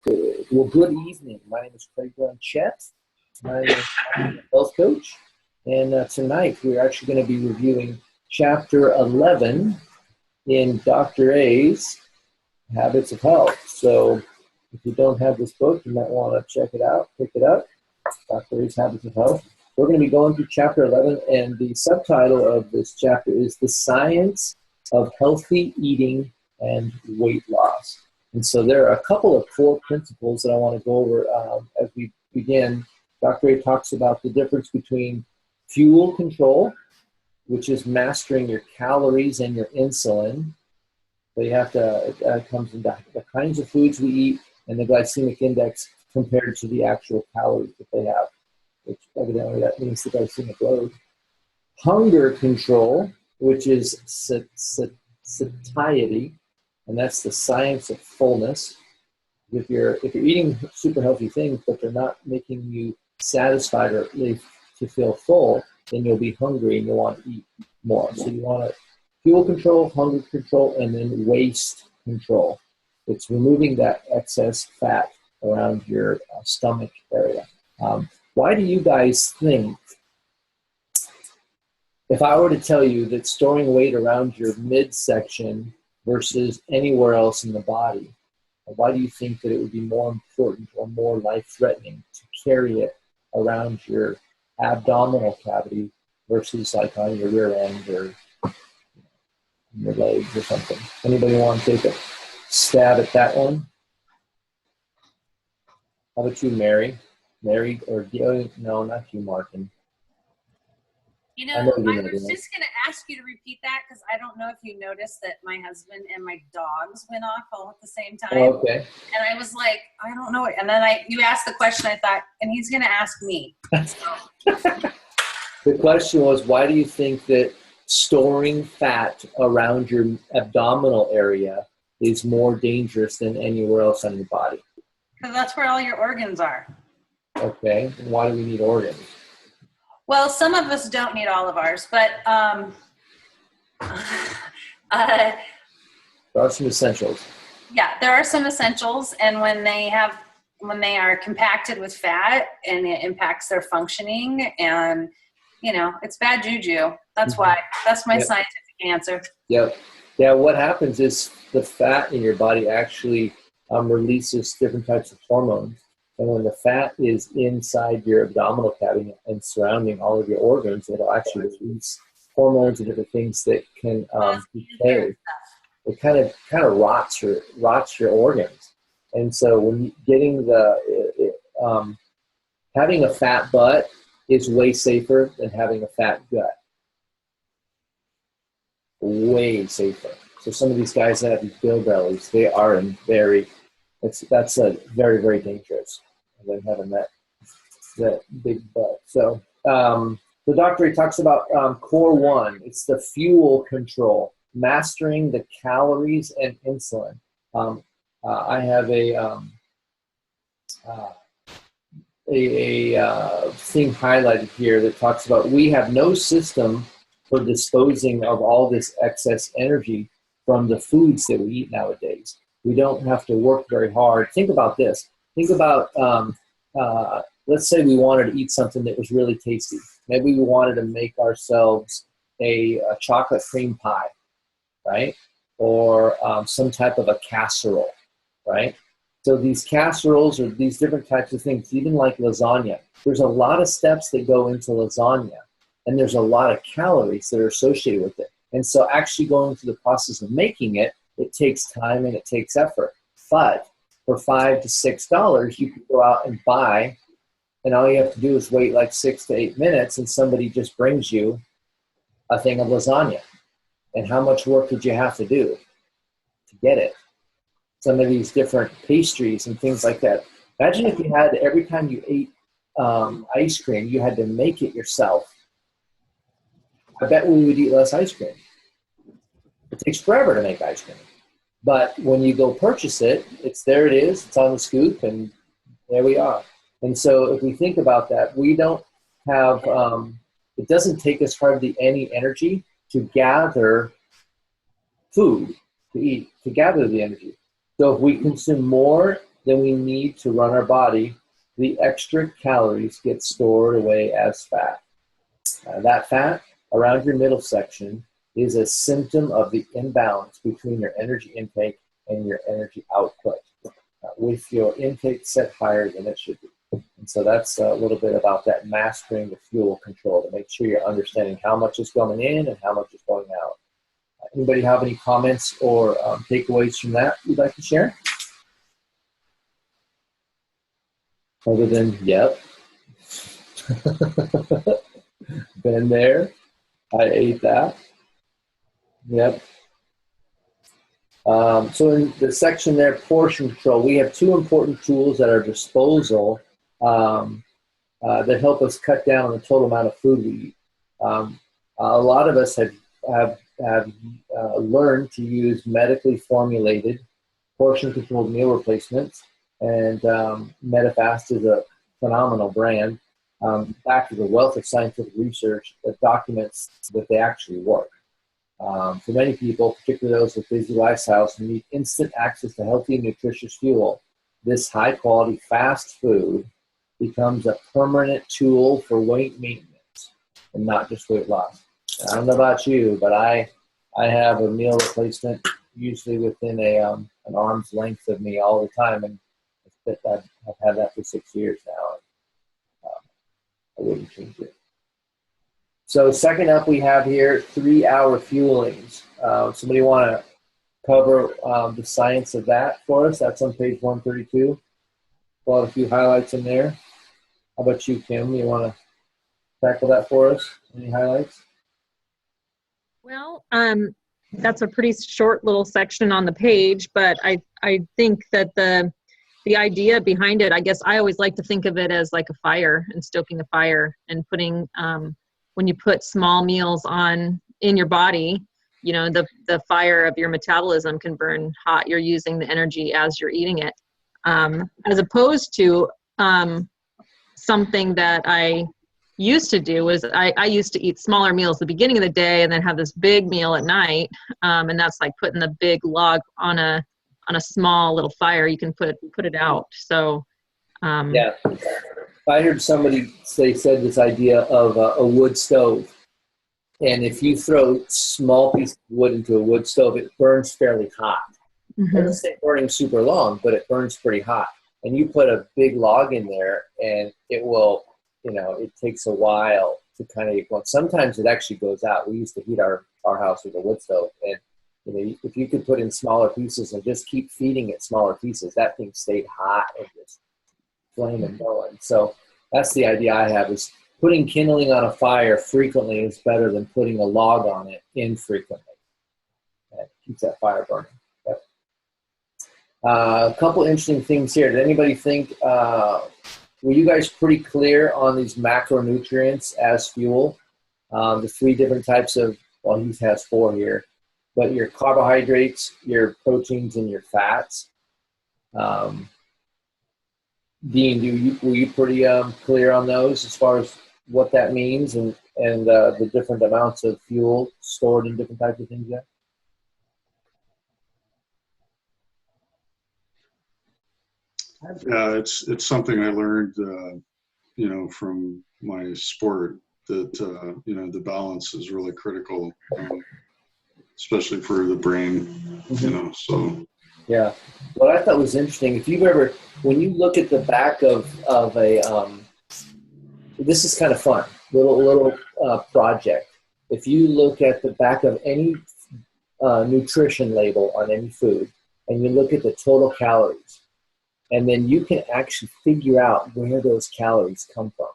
Well, good evening. My name is Craig Chet. I'm a health coach. And tonight we're actually going to be reviewing Chapter 11 in Dr. A's Habits of Health. So if you don't have this book, you might want to check it out, pick it up, Dr. A's Habits of Health. We're going to be going through Chapter 11, and the subtitle of this chapter is The Science of Healthy Eating and Weight Loss. And so there are a couple of core principles that I want to go over as we begin. Dr. A talks about the difference between fuel control, which is mastering your calories and your insulin. So you have to, it comes in the kinds of foods we eat and the glycemic index compared to the actual calories that they have, which evidently that means the glycemic load. Hunger control, which is satiety, and that's the science of fullness. If you're eating super healthy things, but they're not making you satisfied or at least to feel full, then you'll be hungry and you'll want to eat more. So you want to fuel control, hunger control, and then waist control. It's removing that excess fat around your stomach area. Why do you guys think, if I were to tell you that storing weight around your midsection versus anywhere else in the body, why do you think that it would be more important or more life-threatening to carry it around your abdominal cavity versus like on your rear end or your legs or something? Anybody want to take a stab at that one? How about you, Mary? Mary, or no, not you, Martin. I was just going to ask you to repeat that because I don't know if you noticed that my husband and my dogs went off all at the same time. Oh, okay. And I was like, I don't know. And then you asked the question, I thought, and he's going to ask me. The question was, why do you think that storing fat around your abdominal area is more dangerous than anywhere else on your body? Because that's where all your organs are. Okay. And why do we need organs? Well, some of us don't need all of ours, but there are some essentials. Yeah, there are some essentials, and when they are compacted with fat, and it impacts their functioning, and it's bad juju. That's why. That's my scientific answer. Yep. Yeah. What happens is the fat in your body actually releases different types of hormones. And when the fat is inside your abdominal cavity and surrounding all of your organs, it'll actually release hormones and different things that can decay. It kind of rots your organs. And so when getting having a fat butt is way safer than having a fat gut. Way safer. So some of these guys that have these bill bellies, they are that's a very, very dangerous than having that big butt. So the doctor, he talks about core one. It's the fuel control, mastering the calories and insulin. I have a thing highlighted here that talks about we have no system for disposing of all this excess energy from the foods that we eat nowadays. We don't have to work very hard. Think about this. Think about, let's say we wanted to eat something that was really tasty. Maybe we wanted to make ourselves a chocolate cream pie, right? Or some type of a casserole, right? So these casseroles or these different types of things, even like lasagna, there's a lot of steps that go into lasagna, and there's a lot of calories that are associated with it. And so actually going through the process of making it, it takes time and it takes effort. But for $5 to $6, you can go out and buy, and all you have to do is wait like 6 to 8 minutes, and somebody just brings you a thing of lasagna. And how much work did you have to do to get it? Some of these different pastries and things like that. Imagine if you had, every time you ate ice cream, you had to make it yourself. I bet we would eat less ice cream. It takes forever to make ice cream. But when you go purchase it, it's on the scoop, and there we are. And so if we think about that, we don't have, it doesn't take us hardly any energy to gather food to eat, to gather the energy. So if we consume more than we need to run our body, the extra calories get stored away as fat. That fat around your middle section is a symptom of the imbalance between your energy intake and your energy output, with your intake set higher than it should be. And so that's a little bit about that mastering the fuel control to make sure you're understanding how much is going in and how much is going out. Anybody have any comments or takeaways from that you'd like to share? Other than, yep. Been there. I ate that. Yep. So in the section there, portion control, we have two important tools at our disposal that help us cut down on the total amount of food we eat. A lot of us have learned to use medically formulated portion-controlled meal replacements, and Medifast is a phenomenal brand, backed with a wealth of scientific research that documents that they actually work. For many people, particularly those with busy lifestyles who need instant access to healthy and nutritious fuel, this high-quality fast food becomes a permanent tool for weight maintenance and not just weight loss. I don't know about you, but I have a meal replacement usually within an arm's length of me all the time, and I've had that for 6 years now. I wouldn't change it. So second up, we have here 3-hour fuelings. Somebody want to cover the science of that for us? That's on page 132. Pull out a few highlights in there. How about you, Kim? You want to tackle that for us? Any highlights? Well, that's a pretty short little section on the page, but I think that the idea behind it, I guess I always like to think of it as like a fire and stoking a fire and putting, when you put small meals on in your body, you know, the fire of your metabolism can burn hot. You're using the energy as you're eating it, as opposed to something that I used to do was I used to eat smaller meals at the beginning of the day and then have this big meal at night, and that's like putting the big log on a small little fire. You can put it out. So yeah, I heard somebody said this idea of a wood stove, and if you throw small pieces of wood into a wood stove, it burns fairly hot. Mm-hmm. It doesn't stay burning super long, but it burns pretty hot. And you put a big log in there, and it will, you know, it takes a while to kind of get going. Sometimes it actually goes out. We used to heat our house with a wood stove, and you know, if you could put in smaller pieces and just keep feeding it smaller pieces, that thing stayed hot and just flaming going. So that's the idea I have, is putting kindling on a fire frequently is better than putting a log on it infrequently. That keeps that fire burning. Yep. A couple interesting things here. Did anybody think, were you guys pretty clear on these macronutrients as fuel? The 3 different types of, well, he has 4 here, but your carbohydrates, your proteins, and your fats. Dean, were you pretty clear on those as far as what that means and the different amounts of fuel stored in different types of things yet? Yeah, it's something I learned, from my sport, that, the balance is really critical, especially for the brain, so. Yeah. What I thought was interesting, if you've ever, when you look at the back of a, this is kind of fun, little project. If you look at the back of any nutrition label on any food, and you look at the total calories, and then you can actually figure out where those calories come from.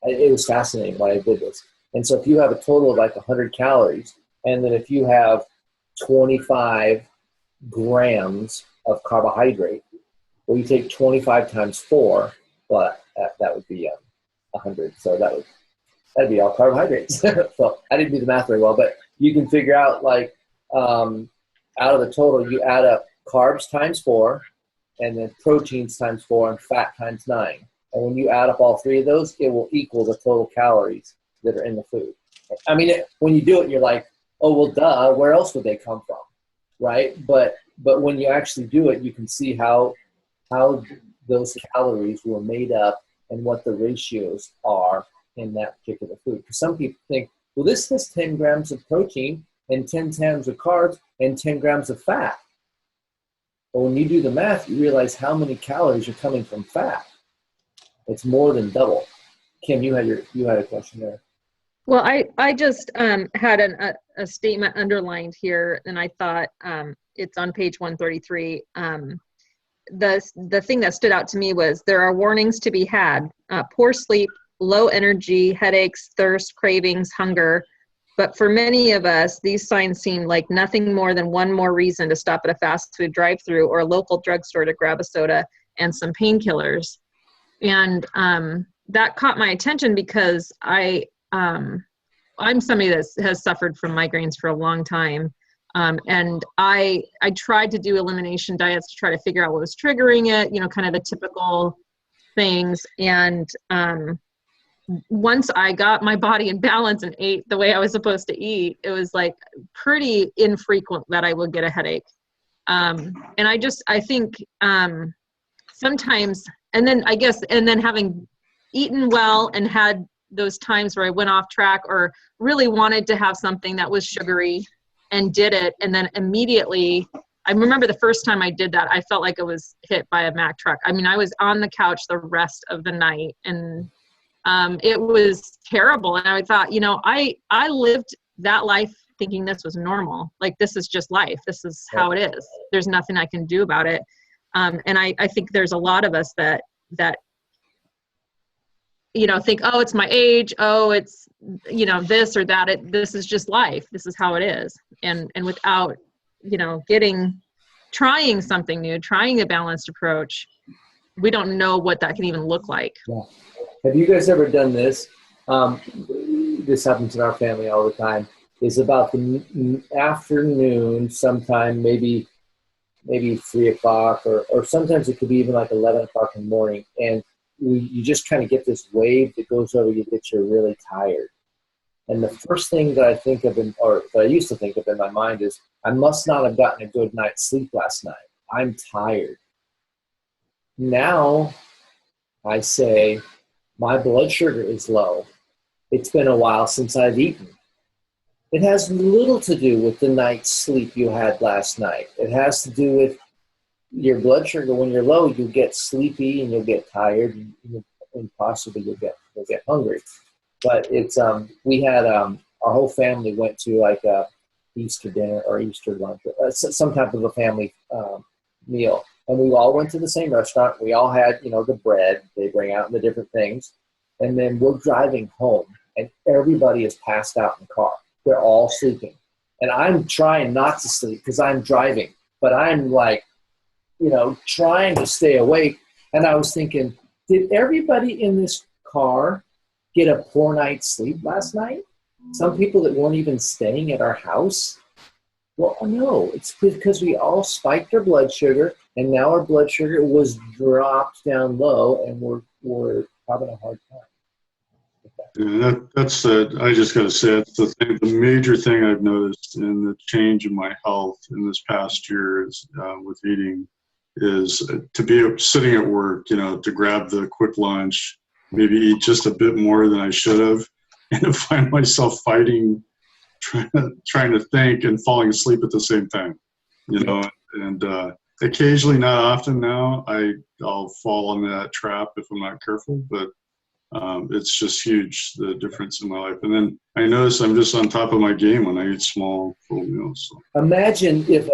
It was fascinating why I did this. And so if you have a total of like 100 calories, and then if you have 25 grams of carbohydrate, well, you take 25 times 4, well, that would be 100. So that'd be all carbohydrates. So I didn't do the math very well, but you can figure out, like, out of the total, you add up carbs times 4, and then proteins times 4, and fat times 9. And when you add up all 3 of those, it will equal the total calories that are in the food. I mean, when you do it, you're like, oh, well, duh, where else would they come from, right? But when you actually do it, you can see how how those calories were made up and what the ratios are in that particular food. Because some people think, well, this has 10 grams of protein and 10 grams of carbs and 10 grams of fat. But when you do the math, you realize how many calories are coming from fat. It's more than double. Kim, you had a question there. Well, I just had a statement underlined here, and I thought it's on page 133. The thing that stood out to me was there are warnings to be had: poor sleep, low energy, headaches, thirst, cravings, hunger. But for many of us, these signs seem like nothing more than one more reason to stop at a fast food drive-through or a local drugstore to grab a soda and some painkillers. And that caught my attention because I'm somebody that has suffered from migraines for a long time. And I tried to do elimination diets to try to figure out what was triggering it, kind of the typical things. And once I got my body in balance and ate the way I was supposed to eat, it was like pretty infrequent that I would get a headache. And I think sometimes, and then having eaten well and had those times where I went off track or really wanted to have something that was sugary and did it. And then immediately, I remember the first time I did that, I felt like I was hit by a Mack truck. I mean, I was on the couch the rest of the night, and it was terrible. And I thought, I lived that life thinking this was normal. Like, this is just life. This is how it is. There's nothing I can do about it. And I think there's a lot of us that think, oh, it's my age. Oh, it's, this or that. This is just life. This is how it is. And without, trying something new, trying a balanced approach, we don't know what that can even look like. Yeah. Have you guys ever done this? This happens in our family all the time. It's about the afternoon, sometime maybe 3 o'clock, or sometimes it could be even like 11 o'clock in the morning. And you just kind of get this wave that goes over you that you're really tired. And the first thing that I think of, or that I used to think of in my mind is, I must not have gotten a good night's sleep last night. I'm tired. Now I say, my blood sugar is low. It's been a while since I've eaten. It has little to do with the night's sleep you had last night. It has to do with your blood sugar. When you're low, you'll get sleepy and you'll get tired, and possibly you'll get hungry. But it's we had our whole family went to like a Easter dinner or Easter lunch, some type of a family meal. And we all went to the same restaurant. We all had, the bread they bring out and the different things. And then we're driving home, and everybody is passed out in the car. They're all sleeping. And I'm trying not to sleep because I'm driving. But I'm like, trying to stay awake. And I was thinking, did everybody in this car get a poor night's sleep last night? Some people that weren't even staying at our house? Well, no. It's because we all spiked our blood sugar, and now our blood sugar was dropped down low, and we're having a hard time. Yeah, that's I just got to say, it's the major thing I've noticed in the change in my health in this past year is with eating is to be sitting at work, to grab the quick lunch, maybe eat just a bit more than I should have, and to find myself fighting, trying to think and falling asleep at the same time, and occasionally, not often now, I'll fall on that trap if I'm not careful, but it's just huge, the difference in my life. And then I notice I'm just on top of my game when I eat small, full meals. So. Imagine if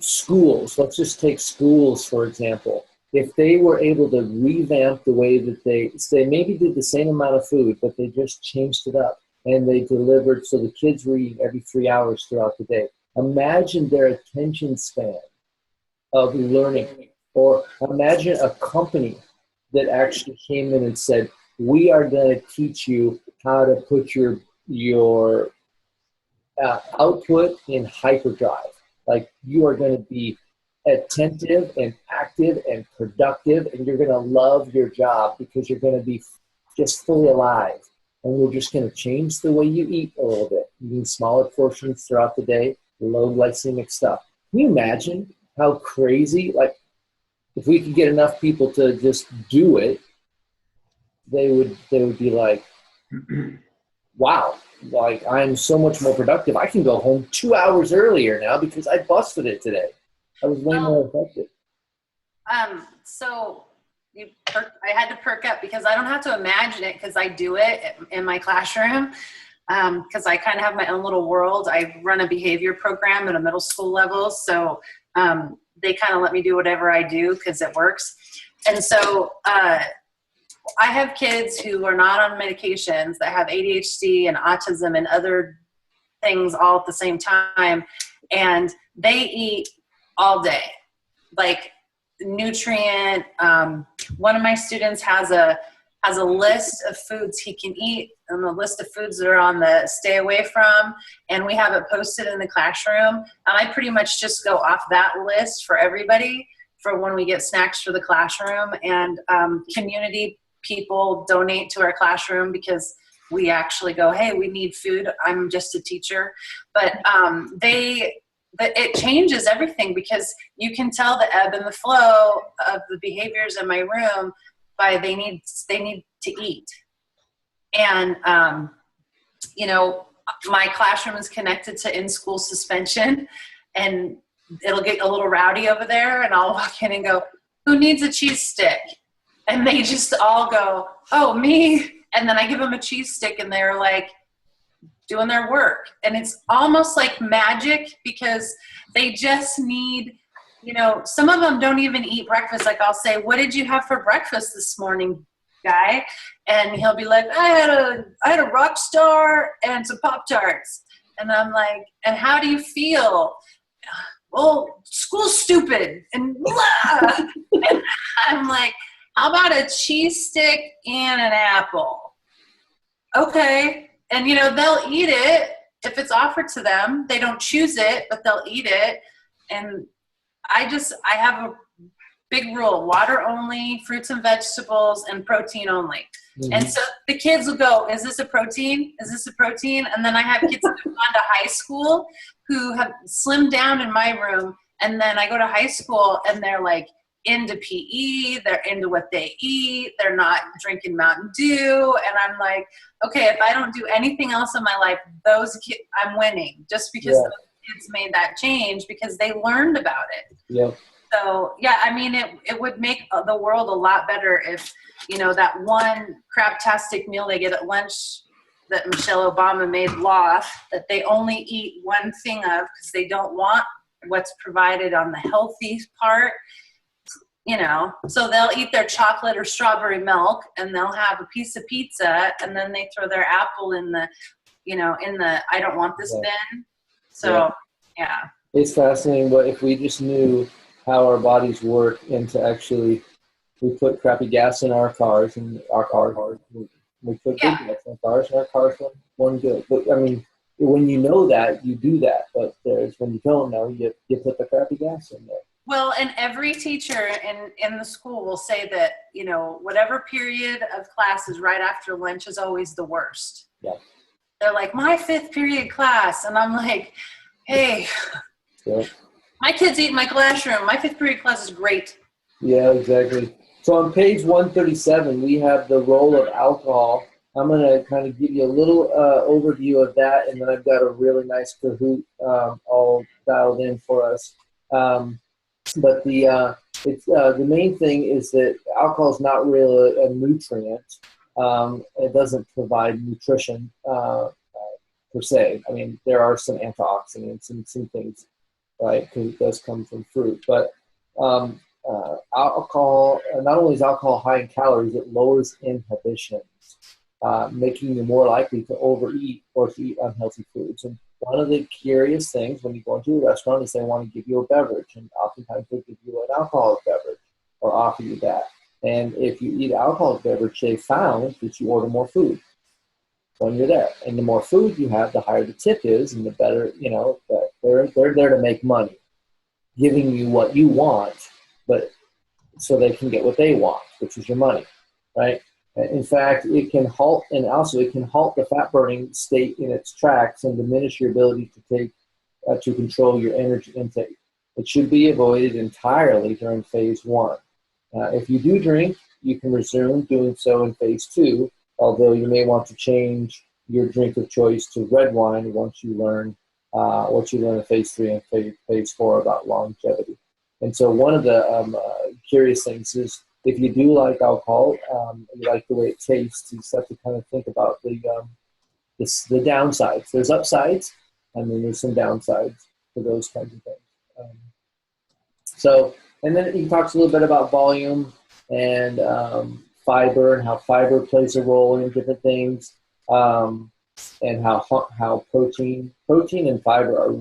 schools, let's just take schools, for example. If they were able to revamp the way that they maybe did the same amount of food, but they just changed it up and they delivered so the kids were eating every 3 hours throughout the day. Imagine their attention span of learning. Or imagine a company that actually came in and said, we are going to teach you how to put your output in hyperdrive. Like, you are going to be attentive and active and productive, and you're going to love your job because you're going to be just fully alive. And we're just going to change the way you eat a little bit. Eating smaller portions throughout the day, low glycemic stuff. Can you imagine how crazy, like, if we could get enough people to just do it, they would be like, wow, like I'm so much more productive. I can go home 2 hours earlier now because I busted it today. I was way more effective. So I had to perk up because I don't have to imagine it because I do it in my classroom. Because I kind of have my own little world. I run a behavior program at a middle school level. So they kind of let me do whatever I do because it works. And so I have kids who are not on medications that have ADHD and autism and other things all at the same time. And they eat all day, like nutrient. One of my students has a list of foods he can eat and a list of foods that are on the stay away from, and we have it posted in the classroom. And I pretty much just go off that list for everybody for when we get snacks for the classroom. And community people donate to our classroom because we actually go, hey, we need food. I'm just a teacher. But it changes everything because you can tell the ebb and the flow of the behaviors in my room by they need to eat. And, my classroom is connected to in-school suspension, and it'll get a little rowdy over there, and I'll walk in and go, who needs a cheese stick? And they just all go, oh, me. And then I give them a cheese stick, and they're like doing their work. And it's almost like magic because they just need, some of them don't even eat breakfast. Like I'll say, what did you have for breakfast this morning, guy? And he'll be like, I had a rock star and some Pop-Tarts. And I'm like, and how do you feel? Well, school's stupid and blah. And I'm like, how about a cheese stick and an apple? Okay. And they'll eat it if it's offered to them. They don't choose it, but they'll eat it. And I have a big rule: water only, fruits and vegetables, and protein only. Mm-hmm. And so the kids will go, is this a protein? Is this a protein? And then I have kids who have gone to high school who have slimmed down in my room. And then I go to high school and they're like into PE. They're into what they eat. They're not drinking Mountain Dew. And I'm like, okay, if I don't do anything else in my life, those kids, I'm winning just because those kids made that change because they learned about it. Yeah. So, yeah, I mean, it would make the world a lot better if, that one craptastic meal they get at lunch that Michelle Obama made law that they only eat one thing of because they don't want what's provided on the healthy part, So they'll eat their chocolate or strawberry milk and they'll have a piece of pizza and then they throw their apple in the, I don't want this bin. So, yeah. It's fascinating, but if we just knew how our bodies work and to actually, we put crappy gas in our cars and we put good gas in our cars and our cars run good. But I mean, when you know that, you do that. But when you don't know, you put the crappy gas in there. Well, and every teacher in the school will say that, whatever period of class is right after lunch is always the worst. Yeah. They're like, my 5th period class. And I'm like, hey, my kids eat in my classroom. My 5th period class is great. Yeah, exactly. So on page 137, we have the role of alcohol. I'm going to kind of give you a little overview of that, and then I've got a really nice Kahoot all dialed in for us. But the main thing is that alcohol is not really a nutrient. It doesn't provide nutrition per se. I mean, there are some antioxidants and some things, right? Because it does come from fruit. But alcohol, not only is alcohol high in calories, it lowers inhibitions, making you more likely to overeat or to eat unhealthy foods. And one of the curious things when you go into a restaurant is they want to give you a beverage, and oftentimes they give you an alcoholic beverage or offer you that. And if you eat alcoholic beverage, they found that you order more food when you're there. And the more food you have, the higher the tip is, and the better, they're there to make money, giving you what you want, but so they can get what they want, which is your money, right? In fact, it can halt the fat burning state in its tracks and diminish your ability to control your energy intake. It should be avoided entirely during phase 1. If you do drink, you can resume doing so in phase 2, although you may want to change your drink of choice to red wine once you learn what you learn in phase 3 and phase 4 about longevity. And so one of the curious things is if you do like alcohol, you like the way it tastes, you have to kind of think about the downsides. There's upsides, and then there's some downsides for those kinds of things. And then he talks a little bit about volume and fiber and how fiber plays a role in different things, and how protein and fiber are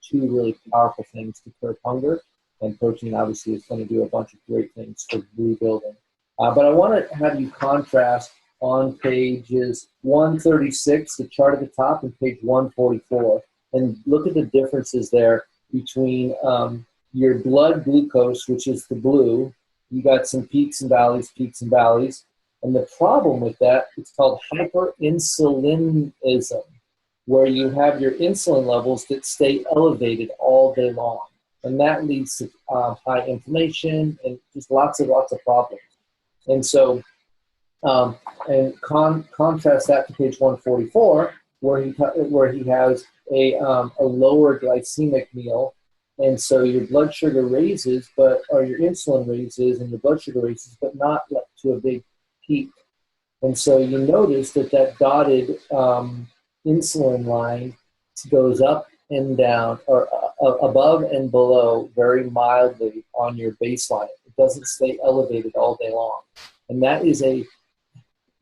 two really powerful things to curb hunger. And protein obviously is going to do a bunch of great things for rebuilding. But I want to have you contrast on pages 136, the chart at the top, and page 144, and look at the differences there between your blood glucose, which is the blue. You got some peaks and valleys. And the problem with that, it's called hyperinsulinism, where you have your insulin levels that stay elevated all day long. And that leads to high inflammation and just lots of problems. And so, contrast that to page 144, where he has a lower glycemic meal, and so your blood sugar raises, or your insulin raises, and your blood sugar raises, but not to a big peak. And so you notice that dotted insulin line goes up and down, or above and below very mildly on your baseline. It doesn't stay elevated all day long. And that is if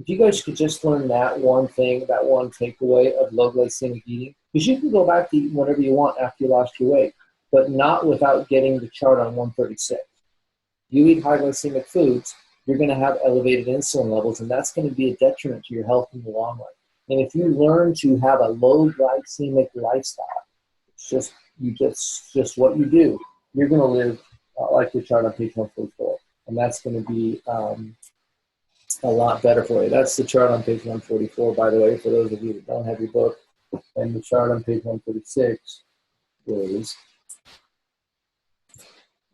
you guys could just learn that one thing, that one takeaway of low glycemic eating, because you can go back to eat whatever you want after you lost your weight, but not without getting the chart on 136. You eat high glycemic foods, you're going to have elevated insulin levels, and that's going to be a detriment to your health in the long run. And if you learn to have a low glycemic lifestyle, it's just what you do, you're going to live like the chart on page 144, and that's going to be a lot better for you. That's the chart on page 144, by the way, for those of you that don't have your book. And the chart on page 136 is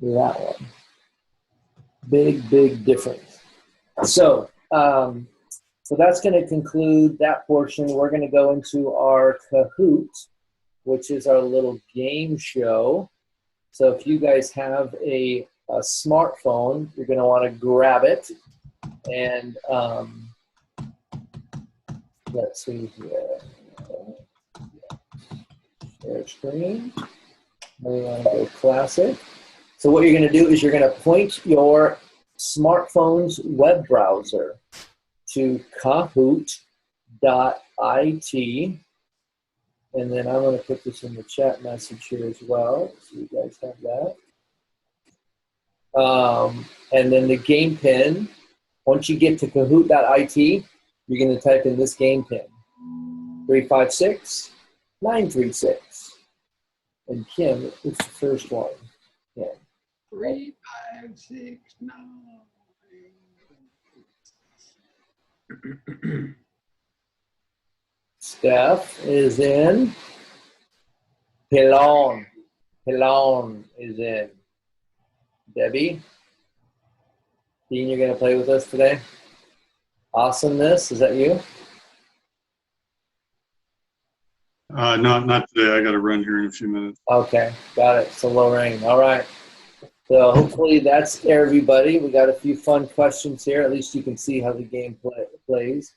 that one. Big difference. So that's going to conclude that portion. We're going to go into our Kahoot, which is our little game show. So if you guys have a smartphone, you're going to want to grab it. And let's see here. Share screen. We want to go classic. So what you're going to do is you're going to point your smartphone's web browser to kahoot.it. And then I'm going to put this in the chat message here as well, so you guys have that. And then the game pin, once you get to kahoot.it, you're going to type in this game pin, 356-936. And Kim, it's the first one. Yeah. 356-9. Steph is in. Pilon is in. Debbie, Dean, you're going to play with us today? Awesomeness, is that you? Not today. I got to run here in a few minutes. Okay, got it. So low rain. All right. So hopefully that's everybody. We got a few fun questions here. At least you can see how the game plays.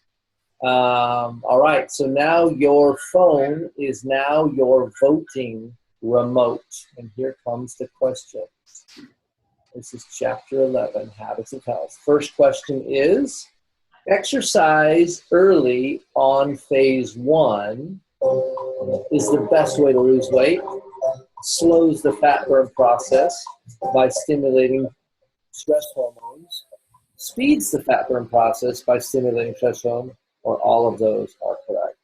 All right. So now your phone is now your voting remote. And here comes the questions. This is chapter 11, Habits of Health. First question is, exercise early on phase 1 is the best way to lose weight, slows the fat burn process by stimulating stress hormones, speeds the fat burn process by stimulating stress hormones, or all of those are correct.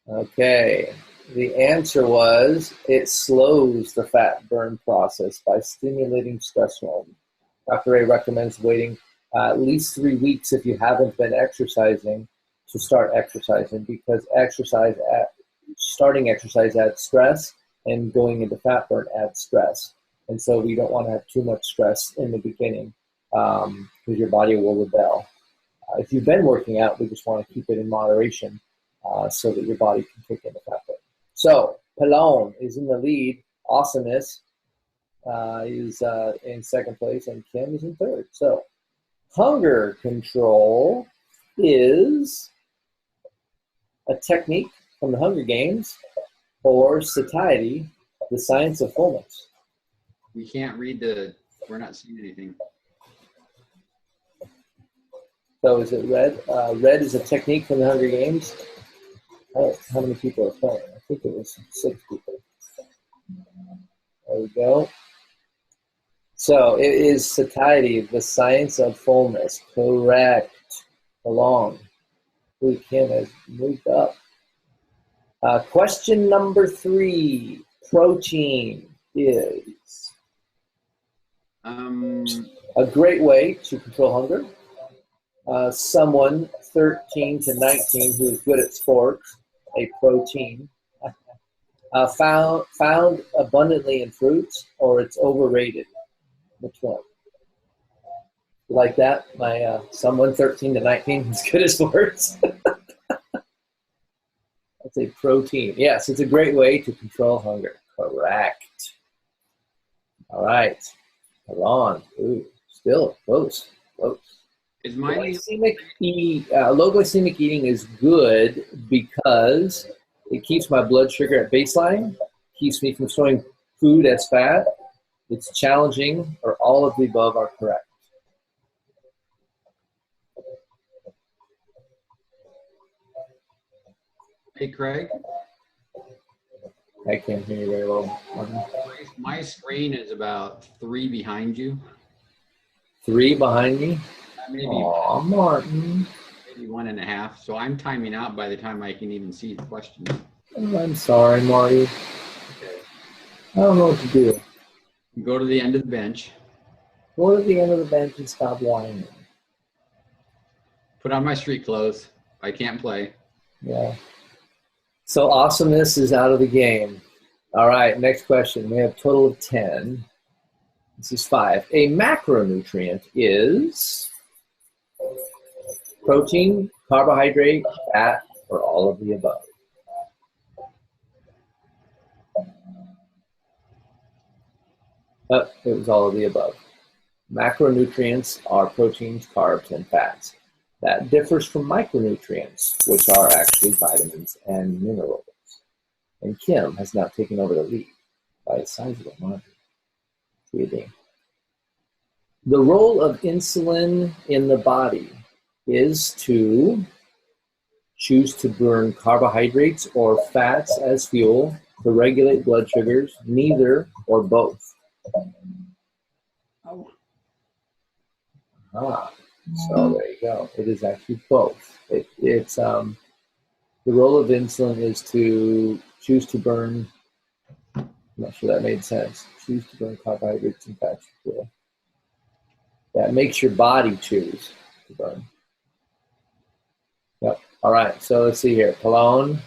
Okay, the answer was it slows the fat burn process by stimulating stress hormones. Dr. A recommends waiting at least 3 weeks if you haven't been exercising to start exercising, because exercise starting exercise adds stress, and going into fat burn adds stress. And so we don't want to have too much stress in the beginning because your body will rebel. If you've been working out, we just want to keep it in moderation so that your body can kick into fat burn. So Pelon is in the lead. Awesomeness is in second place, and Kim is in third. So hunger control is a technique from the Hunger Games, or satiety, the science of fullness. We can't read we're not seeing anything. So is it red? Red is a technique from the Hunger Games. How many people are playing? I think it was 6 people. There we go. So it is satiety, the science of fullness. Correct. Along. Ooh, Kim has moved up. Question number 3. Protein is a great way to control hunger. Someone 13 to 19 who is good at sports, a protein, found abundantly in fruits, or it's overrated. Which one? Like that? My someone 13 to 19 who's good at sports. That's a protein. Yes, it's a great way to control hunger. Correct. All right. Hold on. Ooh, still close. Close. Is mine Low glycemic eating is good because it keeps my blood sugar at baseline, keeps me from storing food as fat. It's challenging, or all of the above are correct. Hey, Craig? I can't hear you very well. My screen is about 3 behind you. 3 behind me? Maybe, Aw, Martin. maybe 1.5. So I'm timing out by the time I can even see the question. Oh, I'm sorry, Marty. Okay. I don't know what to do. Go to the end of the bench. Go to the end of the bench and stop whining. Put on my street clothes. I can't play. Yeah. So awesomeness is out of the game. All right, next question. We have a total of 10. This is 5. A macronutrient is protein, carbohydrate, fat, or all of the above. It was all of the above. Macronutrients are proteins, carbs, and fats. That differs from micronutrients, which are actually vitamins and minerals. And Kim has now taken over the lead by a sizable margin. The role of insulin in the body is to choose to burn carbohydrates or fats as fuel to regulate blood sugars, neither or both. Oh. So there you go. It is actually both. It's the role of insulin is to choose to burn. I'm not sure that made sense. Choose to burn carbohydrates and fats for fuel. That makes your body choose to burn. Yep. All right. So let's see here. Cologne.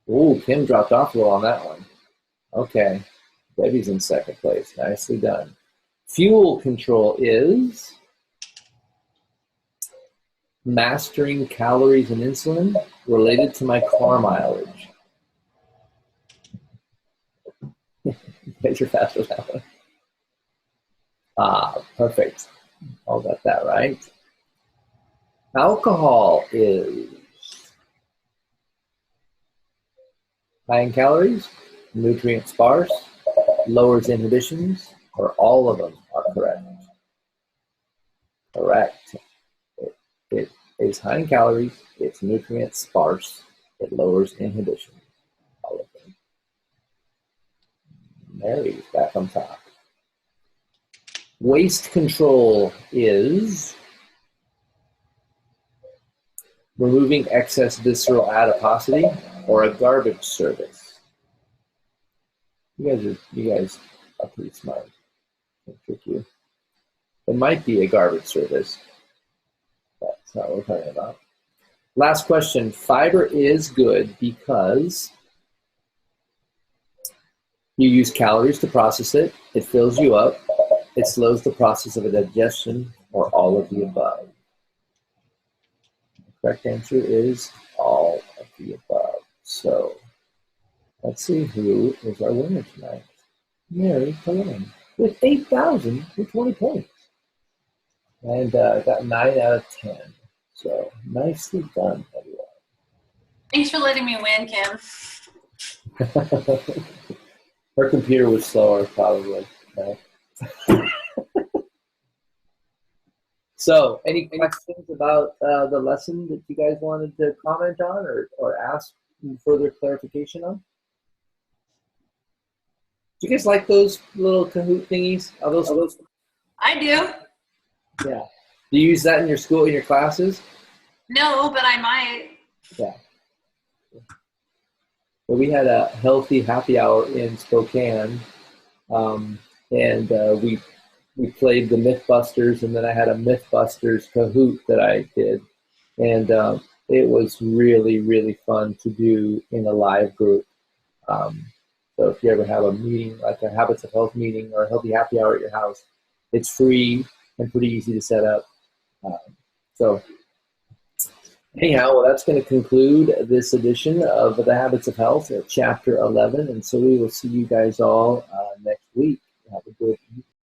Ooh, Kim dropped off a little on that one. Okay. Debbie's in second place. Nicely done. Fuel control is mastering calories and insulin related to my car mileage. You guys are fast with that one. Perfect. All got that right. Alcohol is high in calories, nutrient sparse, lowers inhibitions, or all of them are correct. Correct. It is high in calories, it's nutrient sparse, it lowers inhibition. All of them. Mary's back on top. Waste control is removing excess visceral adiposity or a garbage service. You guys are pretty smart. Can't trick you. It might be a garbage service. That's not what we're talking about. Last question. Fiber is good because You use calories to process it. It fills you up. It slows the process of a digestion, or all of the above. The correct answer is all of the above. So let's see who is our winner tonight. Mary Colleen with 8,020 points. And got 9 out of 10. So nicely done, everyone. Thanks for letting me win, Kim. Her computer was slower, probably. Right? So, any questions about the lesson that you guys wanted to comment on or ask further clarification on? Do you guys like those little Kahoot thingies? Are those? I do. Yeah. Do you use that in your school, in your classes? No, but I might. Yeah. Well, we had a healthy happy hour in Spokane, and we played the Mythbusters, and then I had a Mythbusters Kahoot that I did, and it was really, really fun to do in a live group. So if you ever have a meeting, like a Habits of Health meeting or a healthy happy hour at your house, it's free and pretty easy to set up. So anyhow, well, that's going to conclude this edition of the Habits of Health, Chapter 11. And so we will see you guys all next week. Have a good evening.